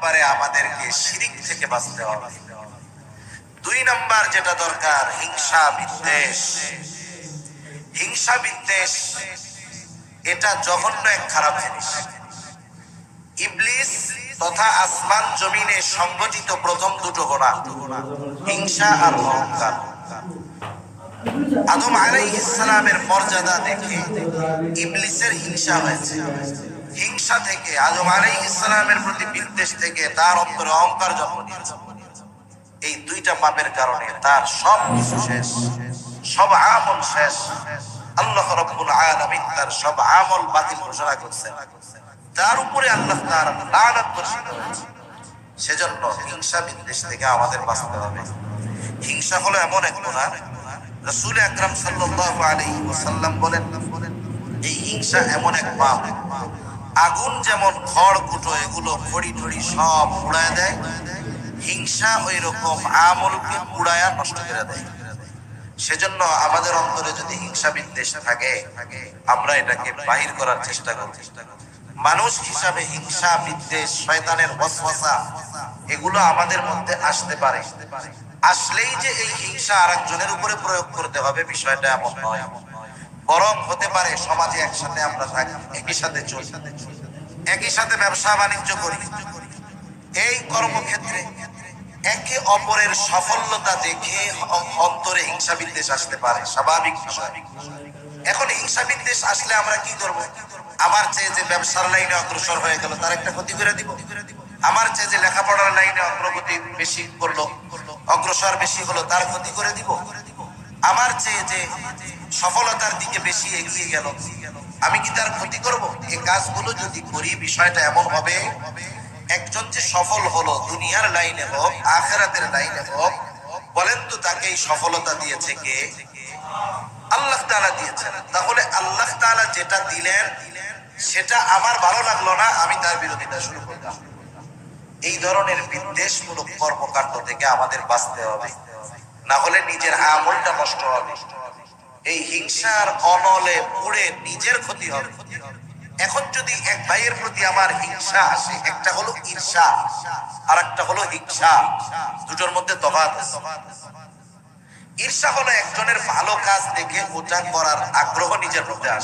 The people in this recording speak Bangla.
নম্বরে আমাদেরকে শিরিক থেকে বাঁচতে হবে। 2 নম্বর যেটা দরকার, হিংসা বিদ্বেষ। হিংসা বিদ্বেষ এটা জঘন্য এক খারাপ জিনিস। ইবলিস তথা আসমান জমিনে সংগঠিত প্রথম দুটো গুনাহ হিংসা আর অহংকার। আদম আলাইহিস সালামের মর্যাদা দেখে ইবলিসের হিংসা হয়েছে। হিংসা থেকে, আদম আলাইহিস সালামের প্রতি বিদ্বেষ থেকে তার অন্তরে অহংকার জন্ম নিয়েছে। এই দুইটা পাপের কারণে তার সব কিছু শেষ, সব আমল শেষ। আল্লাহ রাব্বুল আলামিন তার সব আমল বাতিল ঘোষণা করেছেন। তার উপরে আল্লাহ তাআলা লানত বর্ষিত হয়েছে। সেজন্য হিংসা বিদ্বেষ থেকে আমাদের বাঁচতে হবে। হিংসা হলো এমন এক গুনাহ, রাসূল আকরাম সাল্লাল্লাহু আলাইহি ওয়াসাল্লাম বলেন, এই হিংসা এমন এক পাপ, আগুন যেমন খড় কুটো এগুলো খড়ি টড়ি সব পুড়ায় দেয়, হিংসা ওই রকম আমলকে পুড়ায়া নষ্ট করে দেয়। সেজন্য আমাদের অন্তরে যদি হিংসা বিদ্বেষ থাকে, আমরা এটাকে বাহির করার চেষ্টা করব। মানুষ হিসাবে হিংসা বিদ্বেষ, শয়তানের ওয়াসওয়াসা এগুলো আমাদের মধ্যে আসতে পারে। আসলেই যে এই হিংসা আরেকজনের উপরে প্রয়োগ করতে হবে বিষয়টা এমন নয়। বরং হতে পারে সমাজে একসাথে আমরা থাকি, একই সাথে চলি, একই সাথে ব্যবসা বাণিজ্য করি, এই কর্মক্ষেত্রে একে অপরের সফলতা দেখে অন্তরে হিংসা বিদ্বেষ আসতে পারে, স্বাভাবিক বিষয়। এখন হিংসা বিদ্বেষ আসলে আমরা কি করব? আমার চেয়ে যে ব্যবসার লাইনে অগ্রসর হয়ে গেল তার একটা ক্ষতি করে দিব। আমার চেয়ে যে লেখাপড়ার লাইনে অগ্রগতি বেশি করলো, অগ্রসর বেশি হলো, তার ক্ষতি করে দিব। আমার চেয়ে যে সফলতার দিকে বেশি এগিয়ে গেল, আমি কি তার ক্ষতি করব? এই কাজগুলো যদি করি বিষয়টা এমন হবে, একজন যে সফল হলো দুনিয়ার লাইনে হোক আখিরাতের লাইনে হোক, বলেন তো তাকে এই সফলতা দিয়েছে কে? আল্লাহ তাআলা দিয়েছেন। তাহলে আল্লাহ তাআলা যেটা দিলেন সেটা আমার ভালো লাগলো না, আমি তার বিরোধিতা শুরু করলাম। এই ধরনের বিদ্বেষমূলক কর্মকাণ্ড থেকে আমাদের বাঁচতে হবে, না হলে নিজের আমলটা নষ্ট হবে। এই হিংসার অনলে পুড়ে নিজের ক্ষতি হবে। এখন যদি এক ভাইয়ের প্রতি আমার হিংসা আসে, একটা হলো ঈর্ষা আর একটা হলো হিংসা, দুটোর মধ্যে তফাৎ আছে। ঈর্ষা হলো একজনের ভালো কাজ দেখে ওটা করার আগ্রহ নিজের মধ্যে আসে।